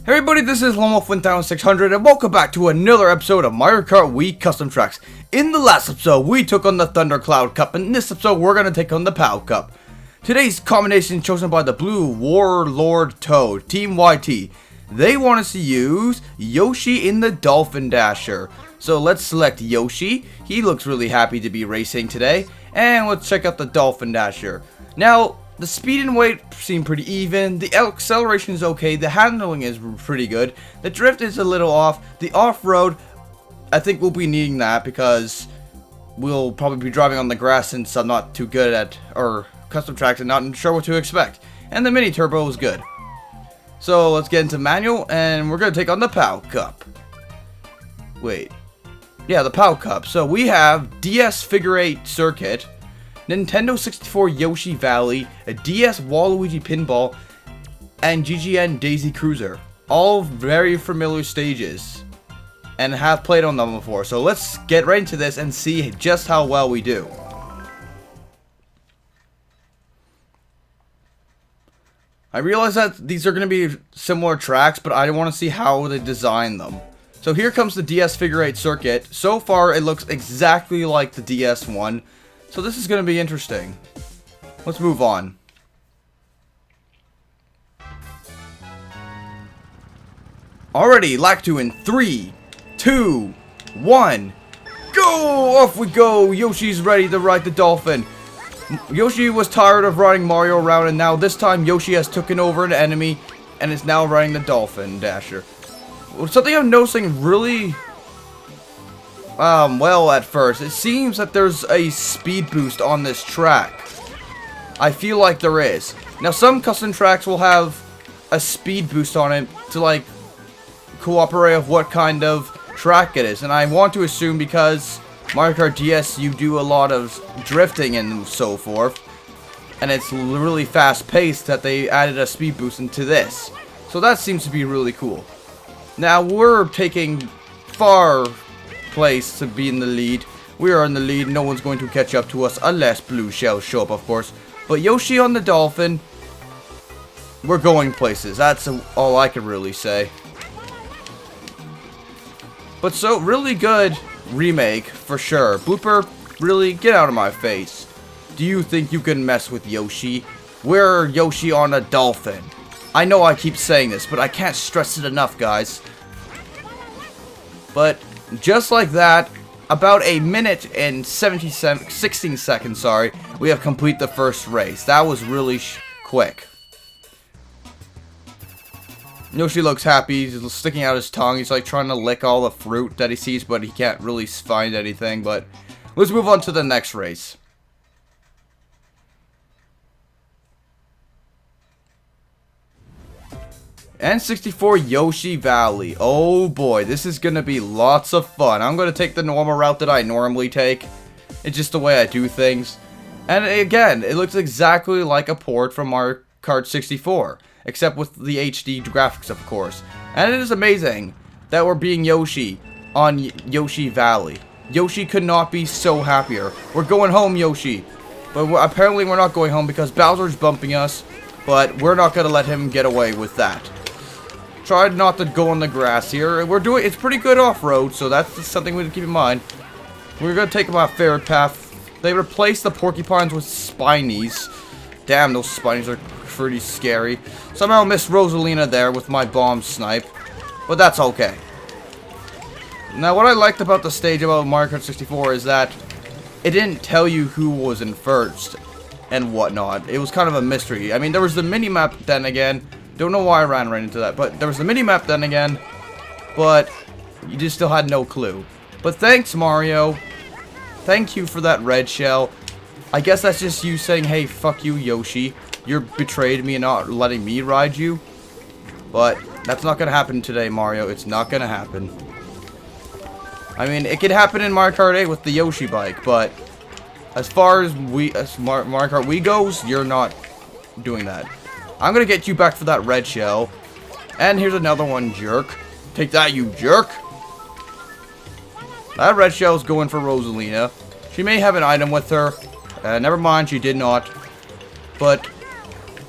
Hey everybody, this is LoneWolf1600 and welcome back to another episode of Mario Kart Wii Custom Tracks. In the last episode, we took on the Thundercloud Cup, and in this episode, we're going to take on the POW Cup. Today's combination is chosen by the Blue Warlord Toad, Team YT. They want us to use Yoshi in the Dolphin Dasher. So let's select Yoshi. He looks really happy to be racing today. And let's check out the Dolphin Dasher. Now, the speed and weight seem pretty even, the acceleration is okay, the handling is pretty good, the drift is a little off, the off-road, I think we'll be needing that because we'll probably be driving on the grass since I'm not too good at, custom tracks and not sure what to expect. And the mini turbo is good. So let's get into manual and we're going to take on the POW Cup. Wait. Yeah, the POW Cup. So we have DS Figure 8 Circuit, Nintendo 64 Yoshi Valley, a DS Waluigi Pinball, and GGN Daisy Cruiser. All very familiar stages, and have played on them before. So let's get right into this and see just how well we do. I realize that these are going to be similar tracks, but I want to see how they design them. So here comes the DS Figure 8 Circuit. So far, it looks exactly like the DS one. So this is going to be interesting. Let's move on. Alrighty, Lactu in 3, 2, 1. Go! Off we go! Yoshi's ready to ride the dolphin. Yoshi was tired of riding Mario around, and now this time Yoshi has taken over an enemy and is now riding the Dolphin Dasher. Something I'm noticing really well at first, it seems that there's a speed boost on this track. I feel like there is. Now some custom tracks will have a speed boost on it to like cooperate with what kind of track it is, and I want to assume because Mario Kart DS you do a lot of drifting and so forth, and it's really fast paced that they added a speed boost into this. So that seems to be really cool. Now we're taking far place to be in the lead. We are in the lead. No one's going to catch up to us unless blue shells show up, of course. But Yoshi on the Dolphin, we're going places. That's all I can really say. But so really good remake for sure. Blooper, really get out of my face. Do you think you can mess with Yoshi? We're Yoshi on a Dolphin. I know I keep saying this, but I can't stress it enough, guys. But just like that, about a minute and 16 seconds, sorry, we have completed the first race. That was really quick. Yoshi looks happy. He's sticking out his tongue. He's like trying to lick all the fruit that he sees, but he can't really find anything. But let's move on to the next race. N64 Yoshi Valley. Oh boy, this is going to be lots of fun. I'm going to take the normal route that I normally take. It's just the way I do things. And again, it looks exactly like a port from Mario Kart 64. Except with the HD graphics, of course. And it is amazing that we're being Yoshi on Yoshi Valley. Yoshi could not be so happier. We're going home, Yoshi. But apparently we're not going home because Bowser's bumping us. But we're not going to let him get away with that. Tried not to go on the grass here. It's pretty good off-road, so that's something we have to keep in mind. We're going to take my favorite path. They replaced the porcupines with spinies. Damn, those spinies are pretty scary. Somehow missed Rosalina there with my bomb snipe. But that's okay. Now, what I liked about the stage about Mario Kart 64 is that it didn't tell you who was in first and whatnot. It was kind of a mystery. I mean, there was the mini-map then again. Don't know why I ran right into that, but there was the mini-map then again, but you just still had no clue. But thanks, Mario. Thank you for that red shell. I guess that's just you saying, hey, fuck you, Yoshi. You betrayed me and not letting me ride you. But that's not going to happen today, Mario. It's not going to happen. I mean, it could happen in Mario Kart 8 with the Yoshi bike, but as far as Mario Kart Wii goes, you're not doing that. I'm going to get you back for that red shell. And here's another one, jerk. Take that, you jerk. That red shell's going for Rosalina. She may have an item with her. Never mind, she did not. But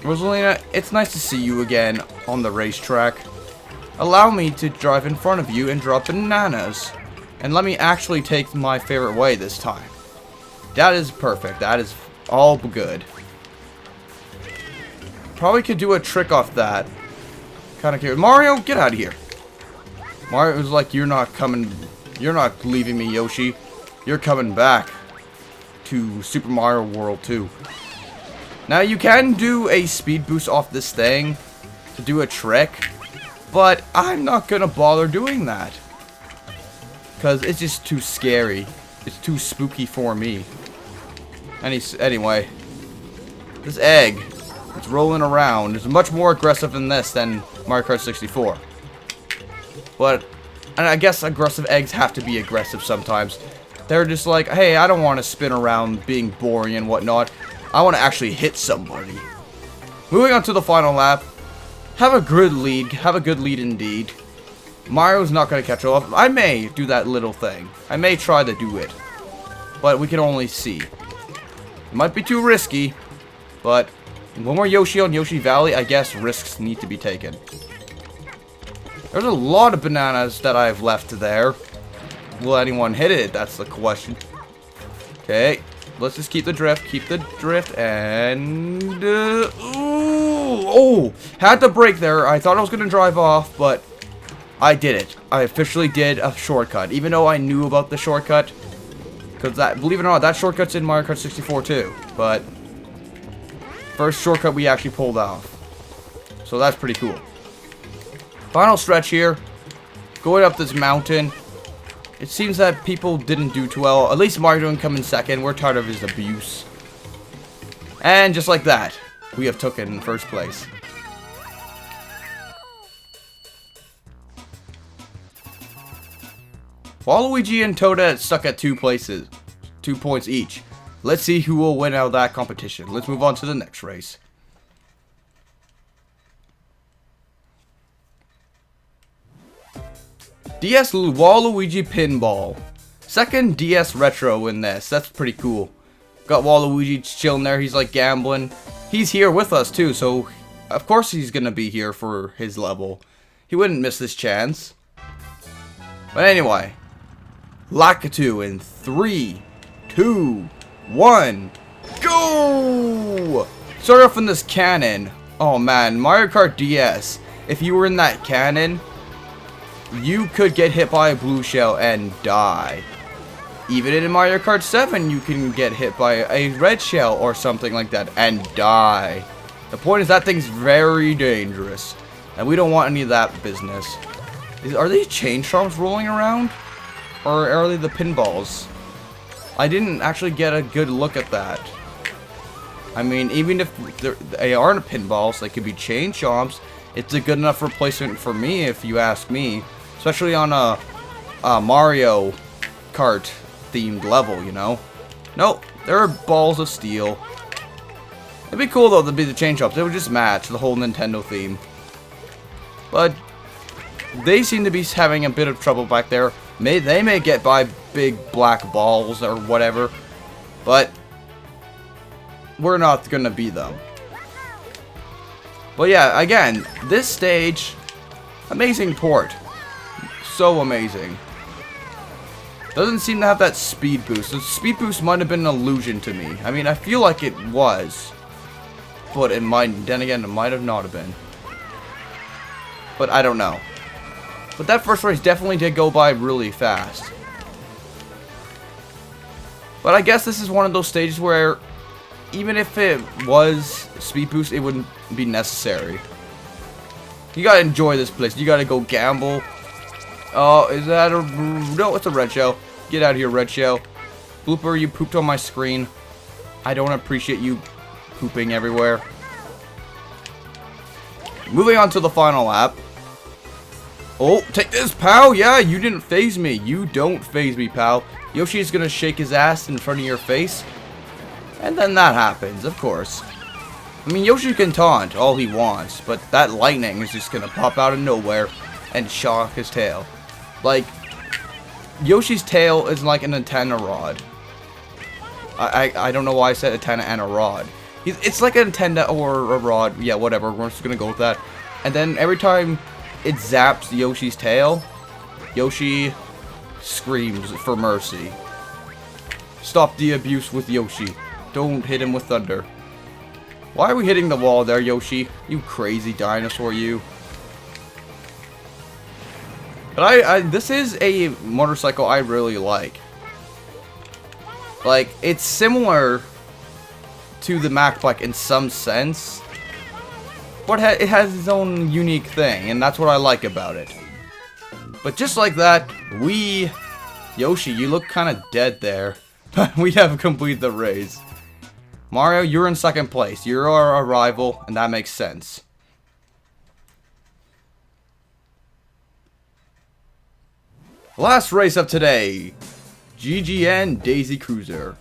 Rosalina, it's nice to see you again on the racetrack. Allow me to drive in front of you and drop bananas. And let me actually take my favorite way this time. That is perfect. That is all good. Probably could do a trick off that. Kind of curious. Mario, get out of here. Mario was like, you're not coming. You're not leaving me, Yoshi. You're coming back to Super Mario World 2. Now, you can do a speed boost off this thing to do a trick. But I'm not going to bother doing that. Because it's just too scary. It's too spooky for me. Anyway. This egg. It's rolling around. It's much more aggressive than this than Mario Kart 64. But, and I guess aggressive eggs have to be aggressive sometimes. They're just like, hey, I don't want to spin around being boring and whatnot. I want to actually hit somebody. Moving on to the final lap. Have a good lead. Have a good lead indeed. Mario's not going to catch up. I may do that little thing. I may try to do it. But we can only see. It might be too risky. But when we're Yoshi on Yoshi Valley, I guess risks need to be taken. There's a lot of bananas that I've left there. Will anyone hit it? That's the question. Okay. Let's just keep the drift. Keep the drift. And... oh! Had to brake there. I thought I was going to drive off, but I did it. I officially did a shortcut. Even though I knew about the shortcut. Because that, believe it or not, that shortcut's in Mario Kart 64 too. But first shortcut we actually pulled off. So that's pretty cool. Final stretch here. Going up this mountain. It seems that people didn't do too well. At least Mario didn't come in second. We're tired of his abuse. And just like that, we have taken first place. Waluigi and Toadette stuck at 2 places. 2 points each. Let's see who will win out of that competition. Let's move on to the next race. DS Waluigi Pinball. Second DS Retro in this. That's pretty cool. Got Waluigi chilling there. He's like gambling. He's here with us too, so of course he's gonna be here for his level. He wouldn't miss this chance. But anyway. Lakitu in 3, 2, 1, go! Start off in this cannon. Oh man, Mario Kart DS. If you were in that cannon, you could get hit by a blue shell and die. Even in Mario Kart 7, you can get hit by a red shell or something like that and die. The point is that thing's very dangerous. And we don't want any of that business. Are these chain chomps rolling around? Or are they the pinballs? I didn't actually get a good look at that. I mean, even if they aren't pinballs, they could be chain chomps. It's a good enough replacement for me, if you ask me. Especially on a Mario Kart themed level, you know? Nope, they're balls of steel. It'd be cool though to be the chain chomps. They would just match the whole Nintendo theme. But they seem to be having a bit of trouble back there. They may get by big black balls or whatever, but we're not gonna be them. But yeah, again, this stage, amazing port. So amazing. Doesn't seem to have that speed boost. The speed boost might have been an illusion to me. I mean, I feel like it was, but it might. Then again, it might have not have been. But I don't know. But that first race definitely did go by really fast. But I guess this is one of those stages where even if it was speed boost, it wouldn't be necessary. You gotta enjoy this place. You gotta go gamble. Oh, is that a... no, it's a red shell. Get out of here, red shell. Blooper, you pooped on my screen. I don't appreciate you pooping everywhere. Moving on to the final lap. Oh, take this, pal. Yeah, you didn't phase me. You don't phase me, pal. Yoshi is gonna shake his ass in front of your face. And then that happens, of course. I mean, Yoshi can taunt all he wants, but that lightning is just gonna pop out of nowhere and shock his tail. Like, Yoshi's tail is like an antenna rod. I don't know why I said antenna and a rod. It's like an antenna or a rod. Yeah, whatever. We're just gonna go with that. And then every time it zaps Yoshi's tail, Yoshi screams for mercy. Stop the abuse with Yoshi. Don't hit him with thunder. Why are we hitting the wall there, Yoshi? You crazy dinosaur, you. But this is a motorcycle I really like. Like, it's similar to the Mack bike in some sense, but it has its own unique thing, and that's what I like about it. But just like that, Yoshi, you look kind of dead there. We have completed the race. Mario, you're in second place. You're our rival, and that makes sense. Last race of today, GGN Daisy Cruiser.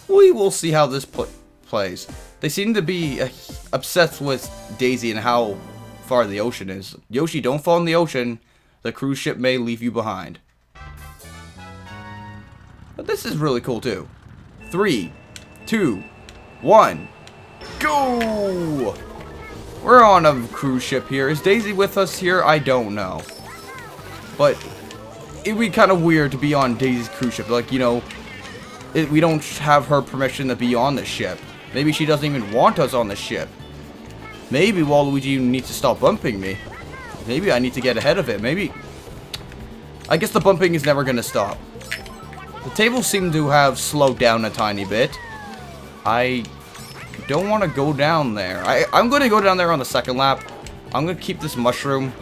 We will see how this plays. They seem to be obsessed with Daisy and how far the ocean is. Yoshi, don't fall in the ocean. The cruise ship may leave you behind. But this is really cool too. 3, 2, 1, go! We're on a cruise ship here. Is Daisy with us here? I don't know. But it'd be kind of weird to be on Daisy's cruise ship. Like, you know, we don't have her permission to be on the ship. Maybe she doesn't even want us on the ship. Maybe Waluigi needs to stop bumping me. Maybe I need to get ahead of it. Maybe. I guess the bumping is never going to stop. The tables seem to have slowed down a tiny bit. I don't want to go down there. I'm going to go down there on the second lap. I'm going to keep this mushroom,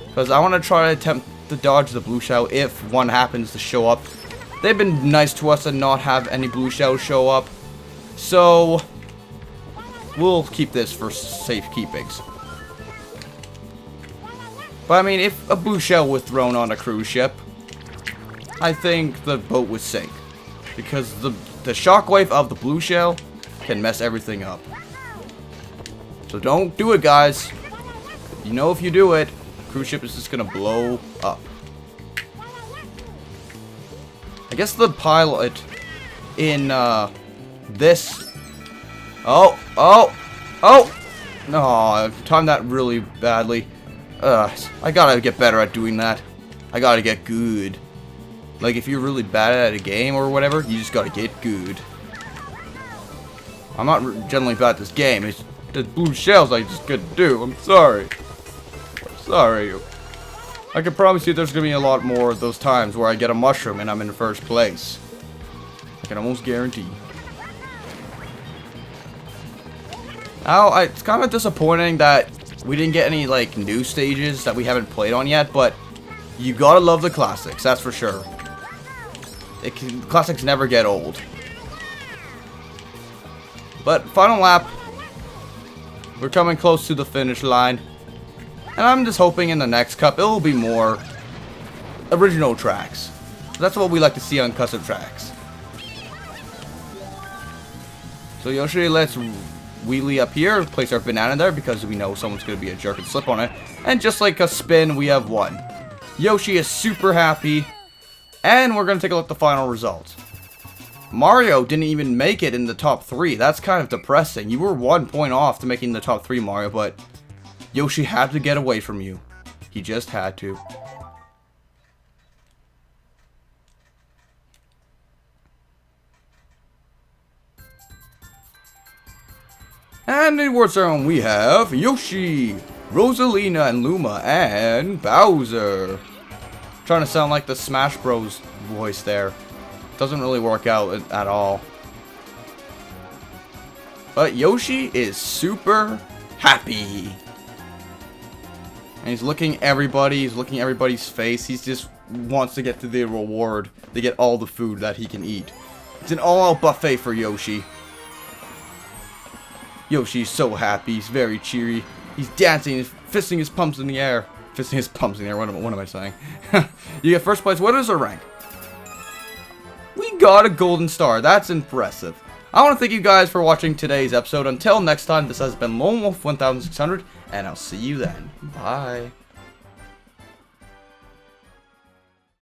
because I want to try to attempt to dodge the blue shell if one happens to show up. They've been nice to us and not have any blue shells show up. So we'll keep this for safekeepings. But I mean, if a blue shell was thrown on a cruise ship, I think the boat would sink, because the shockwave of the blue shell can mess everything up. So don't do it, guys. You know, if you do it, the cruise ship is just gonna blow up. I guess the pilot in this. Oh! No, I timed that really badly. I gotta get better at doing that. I gotta get good. Like, if you're really bad at a game or whatever, you just gotta get good. I'm not generally bad at this game. It's the blue shells I just couldn't do. I'm sorry. I'm sorry. I can promise you there's gonna be a lot more of those times where I get a mushroom and I'm in first place. I can almost guarantee. Now, it's kind of disappointing that we didn't get any, like, new stages that we haven't played on yet, but you gotta love the classics, that's for sure. Classics never get old. But final lap, we're coming close to the finish line, and I'm just hoping in the next cup it will be more original tracks. That's what we like to see on custom tracks. So Yoshi, let's wheelie up here, place our banana there because we know someone's going to be a jerk and slip on it, and just like a spin, we have won. Yoshi is super happy. And we're going to take a look at the final results. Mario didn't even make it in the top 3. That's kind of depressing. You were 1 point off to making the top 3, Mario, but Yoshi had to get away from you. He just had to. And in Word Zone, we have Yoshi, Rosalina and Luma, and Bowser. Trying to sound like the Smash Bros voice there. Doesn't really work out at all. But Yoshi is super happy. And he's looking everybody's face. He just wants to get to the reward. To get all the food that he can eat. It's an all-out buffet for Yoshi. Yoshi's so happy. He's very cheery. He's dancing. He's fisting his pumps in the air. Fisting his pumps in the air. What am I saying? You get first place. What is our rank? We got a golden star. That's impressive. I want to thank you guys for watching today's episode. Until next time, this has been Lone Wolf 1600, and I'll see you then. Bye.